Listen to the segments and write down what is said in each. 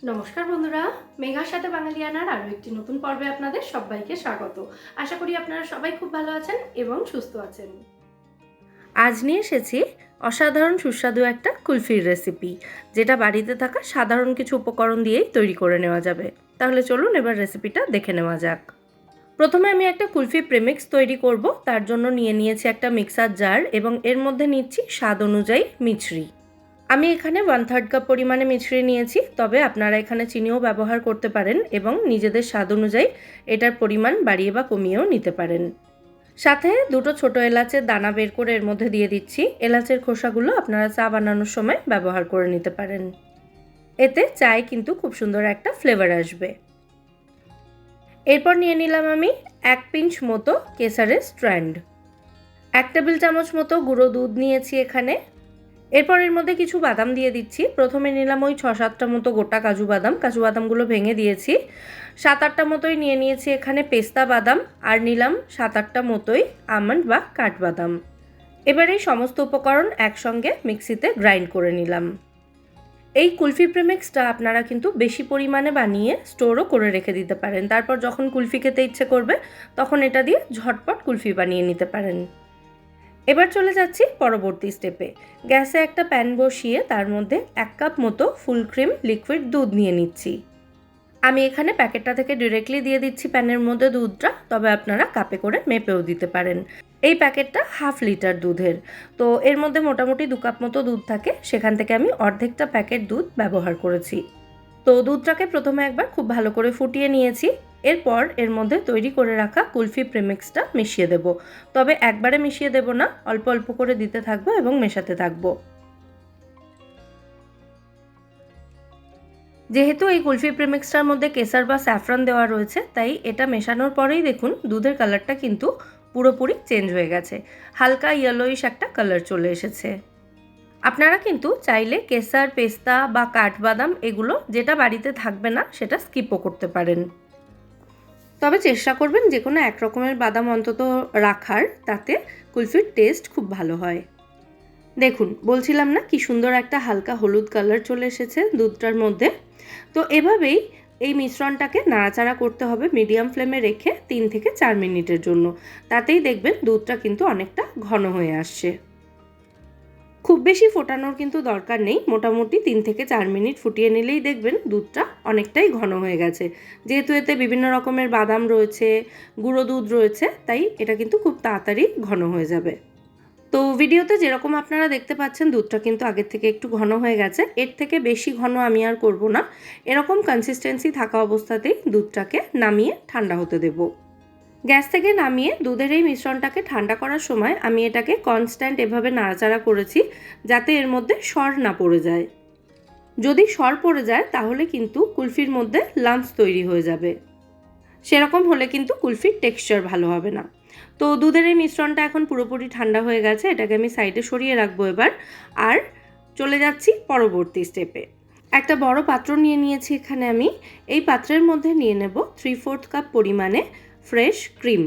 নমস্কার বন্ধুরা, মেঘার সাথে বাঙালিয়ানার আরও একটি নতুন পর্বে আপনাদের সবাইকে স্বাগত। আশা করি আপনারা সবাই খুব ভালো আছেন এবং সুস্থ আছেন। আজ নিয়ে এসেছি অসাধারণ সুস্বাদু একটা কুলফির রেসিপি, যেটা বাড়িতে থাকা সাধারণ কিছু উপকরণ দিয়েই তৈরি করে নেওয়া যাবে। তাহলে চলুন এবার রেসিপিটা দেখে নেওয়া যাক। প্রথমে আমি একটা কুলফি প্রেমিক্স তৈরি করব। তার জন্য নিয়ে নিয়েছি একটা মিক্সার জার এবং এর মধ্যে নিচ্ছি স্বাদ অনুযায়ী মিছরি। আমি এখানে 1/3 কাপ পরিমাণে মিছরি নিয়েছি, তবে আপনারা এখানে চিনিও ব্যবহার করতে পারেন এবং নিজেদের স্বাদ অনুযায়ী এটার পরিমাণ বাড়িয়ে বা কমিয়েও নিতে পারেন। সাথে দুটো ছোট এলাচের দানা বের করে এর মধ্যে দিয়ে দিচ্ছি। এলাচের খোসাগুলো আপনারা চা বানানোর সময় ব্যবহার করে নিতে পারেন। এতে চায়ে কিন্তু খুব সুন্দর একটা ফ্লেভার আসবে। এরপর নিয়ে নিলাম আমি 1 পিঞ্চ মতো কেসারের স্ট্র্যান্ড। 1 টেবিল চামচ মতো গুঁড়ো দুধ নিয়েছি এখানে। এরপর এর মধ্যে কিছু বাদাম দিয়ে দিচ্ছি। প্রথমে নিলাম ওই 6-7টা মতো গোটা কাজু বাদামগুলো ভেঙে দিয়েছি। 7-8টা মতোই নিয়ে নিয়েছি এখানে পেস্তা বাদাম, আর নিলাম 7-8টা মতোই আমন্ড বা কাঠবাদাম। এবার এই সমস্ত উপকরণ একসঙ্গে মিক্সিতে গ্রাইন্ড করে নিলাম। এই কুলফি প্রেমিক্সটা আপনারা কিন্তু বেশি পরিমাণে বানিয়ে স্টোরও করে রেখে দিতে পারেন। তারপর যখন কুলফি খেতে ইচ্ছে করবে তখন এটা দিয়ে ঝটপট কুলফি বানিয়ে নিতে পারেন। এবার চলে যাচ্ছি পরবর্তী স্টেপে। গ্যাসে একটা প্যান বসিয়ে তার মধ্যে 1 কাপ মতো ফুল ক্রিম লিকুইড দুধ নিয়ে নিচ্ছি। আমি এখানে প্যাকেটটা থেকে ডিরেক্টলি দিয়ে দিচ্ছি প্যানের মধ্যে দুধটা, তবে আপনারা কাপে করে মেপেও দিতে পারেন। এই প্যাকেটটা 1/2 লিটার দুধের, তো এর মধ্যে মোটামুটি 2 কাপ মতো দুধ থাকে, সেখান থেকে আমি অর্ধেকটা প্যাকেট দুধ ব্যবহার করেছি। তো দুধটাকে প্রথমে একবার খুব ভালো করে ফুটিয়ে নিয়েছি। এরপর এর মধ্যে তৈরি করে রাখা কুলফি প্রেমিক্সটা মিশিয়ে দেব, তবে একবারে মিশিয়ে দেব না, অল্প অল্প করে দিতে থাকবো এবং মেশাতে থাকবো। যেহেতু এই কুলফি প্রেমিক্সটার মধ্যে কেসার বা স্যাফরন দেওয়া রয়েছে, তাই এটা মেশানোর পরেই দেখুন দুধের কালারটা কিন্তু পুরোপুরি চেঞ্জ হয়ে গেছে। হালকা ইয়েলোইশ একটা কালার চলে এসেছে। আপনারা কিন্তু চাইলে কেসার, পেস্তা বা কাঠবাদাম এগুলো যেটা বাড়িতে থাকবে না সেটা স্কিপও করতে পারেন, তবে চেষ্টা করবেন যে কোনো এক রকমের বাদাম অন্তত রাখার, তাতে কুলফির টেস্ট খুব ভালো হয়। দেখুন, বলছিলাম না কি সুন্দর একটা হালকা হলুদ কালার চলে এসেছে দুধটার মধ্যে। তো এভাবেই এই মিশ্রণটাকে নাড়াচাড়া করতে হবে মিডিয়াম ফ্লেমে রেখে 3 থেকে 4 মিনিটের জন্য। তাতেই দেখবেন দুধটা কিন্তু অনেকটা ঘন হয়ে আসছে। খুব বেশি ফোটানোর কিন্তু দরকার নেই, মোটামুটি 3 থেকে 4 মিনিট ফুটিয়ে নিলেই দেখবেন দুধটা অনেকটাই ঘন হয়ে গেছে। যেহেতু এতে বিভিন্ন রকমের বাদাম রয়েছে, গুঁড়ো দুধ রয়েছে, তাই এটা কিন্তু খুব তাড়াতাড়ি ঘন হয়ে যাবে। তো ভিডিওতে যেরকম আপনারা দেখতে পাচ্ছেন দুধটা কিন্তু আগের থেকে একটু ঘন হয়ে গেছে। এর থেকে বেশি ঘন আমি আর করব না। এরকম কনসিস্টেন্সি থাকা অবস্থাতেই দুধটাকে নামিয়ে ঠান্ডা হতে দেব। গ্যাস থেকে নামিয়ে দুধের এই মিশ্রণটাকে ঠান্ডা করার সময় আমি এটাকে কনস্ট্যান্ট এভাবে নাড়াচাড়া করেছি, যাতে এর মধ্যে সর না পড়ে যায়। যদি সর পড়ে যায় তাহলে কিন্তু কুলফির মধ্যে লাম্পস তৈরি হয়ে যাবে। সেরকম হলে কিন্তু কুলফির টেক্সচার ভালো হবে না। তো দুধের এই মিশ্রণটা এখন পুরোপুরি ঠান্ডা হয়ে গেছে, এটাকে আমি সাইডে সরিয়ে রাখবো এবার। আর চলে যাচ্ছি পরবর্তী স্টেপে। একটা বড় পাত্র নিয়ে নিয়েছি এখানে আমি। এই পাত্রের মধ্যে নিয়ে নেব 3/4 কাপ পরিমাণে ফ্রেশ ক্রিম।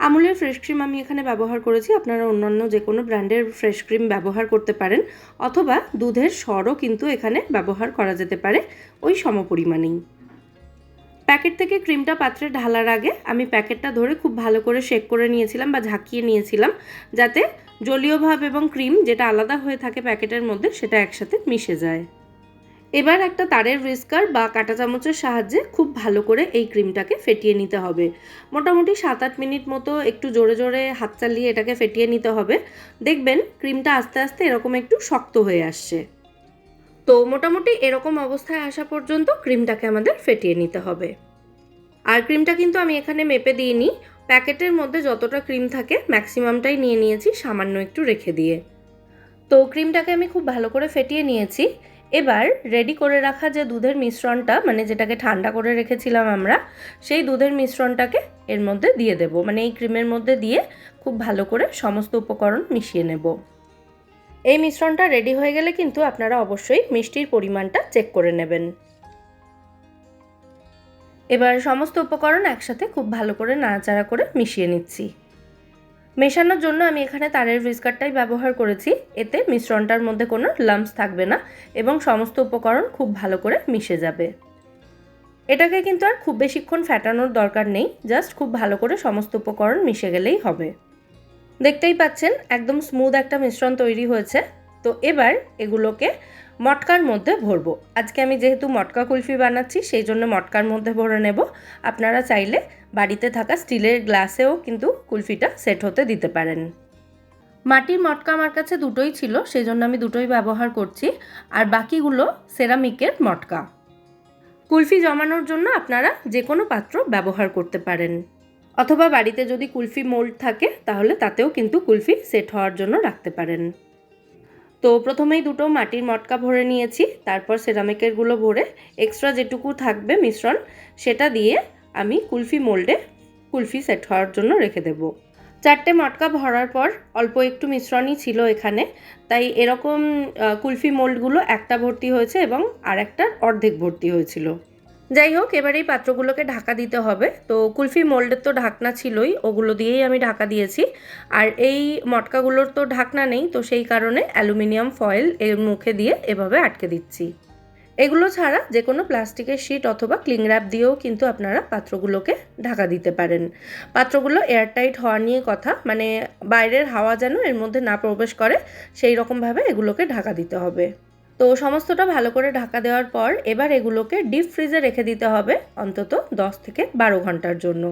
আমুলের ফ্রেশ ক্রিম আমি এখানে ব্যবহার করেছি, আপনারা অন্যান্য যে কোনো ব্র্যান্ডের ফ্রেশ ক্রিম ব্যবহার করতে পারেন, অথবা দুধের সরও কিন্তু এখানে ব্যবহার করা যেতে পারে ওই সমপরিমাণেই। প্যাকেট থেকে ক্রিমটা পাত্রে ঢালার আগে আমি প্যাকেটটা ধরে খুব ভালো করে শেক করে নিয়েছিলাম বা ঝাঁকিয়ে নিয়েছিলাম, যাতে জলীয় ভাব এবং ক্রিম যেটা আলাদা হয়ে থাকে প্যাকেটের মধ্যে সেটা একসাথে মিশে যায়। এবার একটা তারের হুইস্কার বা কাঁটা চামচের সাহায্যে খুব ভালো করে এই ক্রিমটাকে ফেটিয়ে নিতে হবে। মোটামুটি 7-8 মিনিট মতো একটু জোরে জোরে হাত চালিয়ে এটাকে ফেটিয়ে নিতে হবে। দেখবেন ক্রিমটা আস্তে আস্তে এরকম একটু শক্ত হয়ে আসছে। তো মোটামুটি এরকম অবস্থায় আসা পর্যন্ত ক্রিমটাকে আমাদের ফেটিয়ে নিতে হবে। আর ক্রিমটা কিন্তু আমি এখানে মেপে দিইনি, প্যাকেটের মধ্যে যতটা ক্রিম থাকে ম্যাক্সিমামটাই নিয়ে নিয়েছি, সামান্য একটু রেখে দিয়ে। তো ক্রিমটাকে আমি খুব ভালো করে ফেটিয়ে নিয়েছি। এবার রেডি করে রাখা যে দুধের মিশ্রণটা, মানে যেটাকে ঠান্ডা করে রেখেছিলাম আমরা, সেই দুধের মিশ্রণটাকে এর মধ্যে দিয়ে দেব, মানে এই ক্রিমের মধ্যে দিয়ে খুব ভালো করে সমস্ত উপকরণ মিশিয়ে নেব। এই মিশ্রণটা রেডি হয়ে গেলে কিন্তু আপনারা অবশ্যই মিষ্টির পরিমাণটা চেক করে নেবেন। এবার সমস্ত উপকরণ একসাথে খুব ভালো করে নাড়াচাড়া করে মিশিয়ে নিচ্ছি। মেশানোর জন্য আমি এখানে তারের হুইস্কারটাই ব্যবহার করেছি, এতে মিশ্রণটার মধ্যে কোনো লাম্পস থাকবে না এবং সমস্ত উপকরণ খুব ভালো করে মিশে যাবে। এটাকে কিন্তু আর খুব বেশিক্ষণ ফ্যাটানোর দরকার নেই, জাস্ট খুব ভালো করে সমস্ত উপকরণ মিশে গেলেই হবে। দেখতেই পাচ্ছেন একদম স্মুথ একটা মিশ্রণ তৈরি হয়েছে। তো এবার এগুলোকে মটকার মধ্যে ভরবো। আজকে আমি যেহেতু মটকা কুলফি বানাচ্ছি সেই জন্য মটকার মধ্যে ভরে নেব। আপনারা চাইলে বাড়িতে থাকা স্টিলের গ্লাসেও কিন্তু কুলফিটা সেট হতে দিতে পারেন। মাটির মটকা আমার কাছে দুটোই ছিল, সেই জন্য আমি দুটোই ব্যবহার করছি, আর বাকিগুলো সেরামিকের মটকা। কুলফি জমানোর জন্য আপনারা যে কোনো পাত্র ব্যবহার করতে পারেন, অথবা বাড়িতে যদি কুলফি মোল্ড থাকে তাহলে তাতেও কিন্তু কুলফি সেট হওয়ার জন্য রাখতে পারেন। তো প্রথমেই দুটো মাটির মটকা ভরে নিয়েছি, তারপর সেরামিকেরগুলো ভরে এক্সট্রা যেটুকু থাকবে মিশ্রণ সেটা দিয়ে আমি কুলফি মোল্ডে কুলফি সেট হওয়ার জন্য রেখে দেব। 4টে মটকা ভরার পর অল্প একটু মিশ্রণই ছিল এখানে, তাই এরকম কুলফি মোল্ডগুলো একটা ভর্তি হয়েছে এবং আর একটার অর্ধেক ভর্তি হয়েছিল। যাই হোক, এবার এই পাত্রগুলোকে ঢাকা দিতে হবে। তো কুলফি মোল্ডের তো ঢাকনা ছিলই, ওগুলো দিয়েই আমি ঢাকা দিয়েছি। আর এই মটকাগুলোর তো ঢাকনা নেই, তো সেই কারণে অ্যালুমিনিয়াম ফয়েল এর মুখে দিয়ে এভাবে আটকে দিচ্ছি। এগুলো ছাড়া যে কোনো প্লাস্টিকের শিট অথবা ক্লিং র্যাপ দিয়েও কিন্তু আপনারা পাত্রগুলোকে ঢাকা দিতে পারেন। পাত্রগুলো এয়ারটাইট হওয়া নিয়ে কথা, মানে বাইরের হাওয়া যেন এর মধ্যে না প্রবেশ করে সেই রকমভাবে এগুলোকে ঢাকা দিতে হবে। তো সমস্তটা ভালো করে ঢাকা দেওয়ার পর এবার এগুলোকে ডিপ ফ্রিজে রেখে দিতে হবে অন্তত 10 থেকে 12 ঘন্টার জন্য।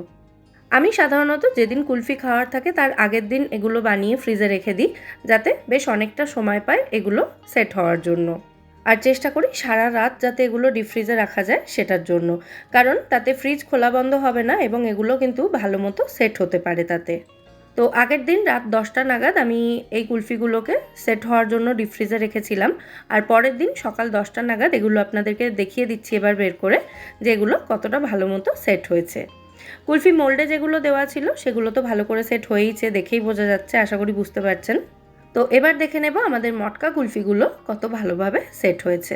আমি সাধারণত যেদিন কুলফি খাওয়ার থাকে তার আগের দিন এগুলো বানিয়ে ফ্রিজে রেখে দিই, যাতে বেশ অনেকটা সময় পায় এগুলো সেট হওয়ার জন্য। আর চেষ্টা করি সারা রাত যাতে এগুলো ডিপ ফ্রিজে রাখা যায় সেটার জন্য, কারণ তাতে ফ্রিজ খোলা বন্ধ হবে না এবং এগুলো কিন্তু ভালো মতো সেট হতে পারে তাতে। তো আগের দিন রাত 10টা নাগাদ আমি এই কুলফিগুলোকে সেট হওয়ার জন্য ডিপ ফ্রিজে রেখেছিলাম, আর পরের দিন সকাল 10টা নাগাদ এগুলো আপনাদেরকে দেখিয়ে দিচ্ছি এবার বের করে যে এগুলো কতটা ভালো মতো সেট হয়েছে। কুলফি মোল্ডে যেগুলো দেওয়া ছিল সেগুলো তো ভালো করে সেট হয়েইছে, দেখেই বোঝা যাচ্ছে, আশা করি বুঝতে পারছেন। তো এবার দেখে নেব আমাদের মটকা কুলফিগুলো কত ভালোভাবে সেট হয়েছে।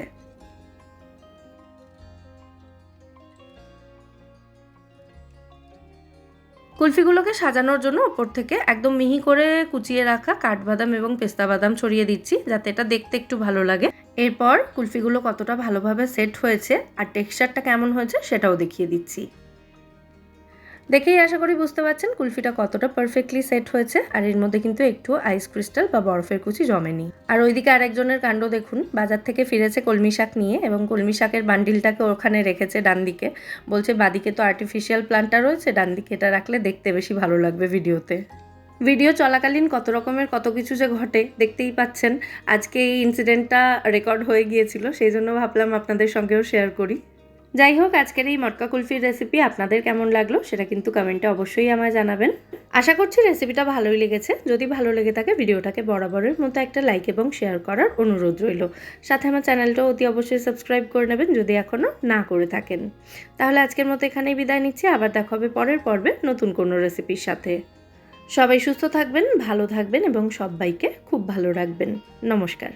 কুলফিগুলোকে সাজানোর জন্য ওপর থেকে একদম মিহি করে কুচিয়ে রাখা কাঠবাদাম এবং পেস্তা বাদাম ছড়িয়ে দিচ্ছি, যাতে এটা দেখতে একটু ভালো লাগে। এরপর কুলফিগুলো কতটা ভালোভাবে সেট হয়েছে আর টেক্সচারটা কেমন হয়েছে সেটাও দেখিয়ে দিচ্ছি। দেখেই আশা করি বুঝতে পারছেন কুলফিটা কতটা পারফেক্টলি সেট হয়েছে, আর এর মধ্যে কিন্তু একটু আইস ক্রিস্টাল বা বরফের কুচি জমেনি। আর ওইদিকে আরেকজনের কাণ্ড দেখুন, বাজার থেকে ফিরেছে কলমি শাক নিয়ে এবং কলমি শাকের বান্ডিলটাকে ওখানে রেখেছে ডান দিকে, বলছে বাদিকে তো আর্টিফিশিয়াল প্ল্যান্টটা রয়েছে, ডান দিকে এটা রাখলে দেখতে বেশি ভালো লাগবে ভিডিওতে। ভিডিও চলাকালীন কত রকমের কত কিছু যে ঘটে দেখতেই পাচ্ছেন। আজকে এই ইনসিডেন্টটা রেকর্ড হয়ে গিয়েছিল, সেই জন্য ভাবলাম আপনাদের সঙ্গেও শেয়ার করি। যাই হোক, আজকের এই মটকা কুলফির রেসিপি আপনাদের কেমন লাগলো সেটা কিন্তু কমেন্টে অবশ্যই আমায় জানাবেন। আশা করছি রেসিপিটা ভালোই লেগেছে। যদি ভালো লেগে থাকে ভিডিওটাকে বরাবরের মতো একটা লাইক এবং শেয়ার করার অনুরোধ রইল। সাথে আমার চ্যানেলটাও অতি অবশ্যই সাবস্ক্রাইব করে নেবেন যদি এখনও না করে থাকেন। তাহলে আজকের মতো এখানেই বিদায় নিচ্ছি, আবার দেখা হবে পরের পর্বে নতুন কোনো রেসিপির সাথে। সবাই সুস্থ থাকবেন, ভালো থাকবেন এবং সবাইকে খুব ভালো রাখবেন। নমস্কার।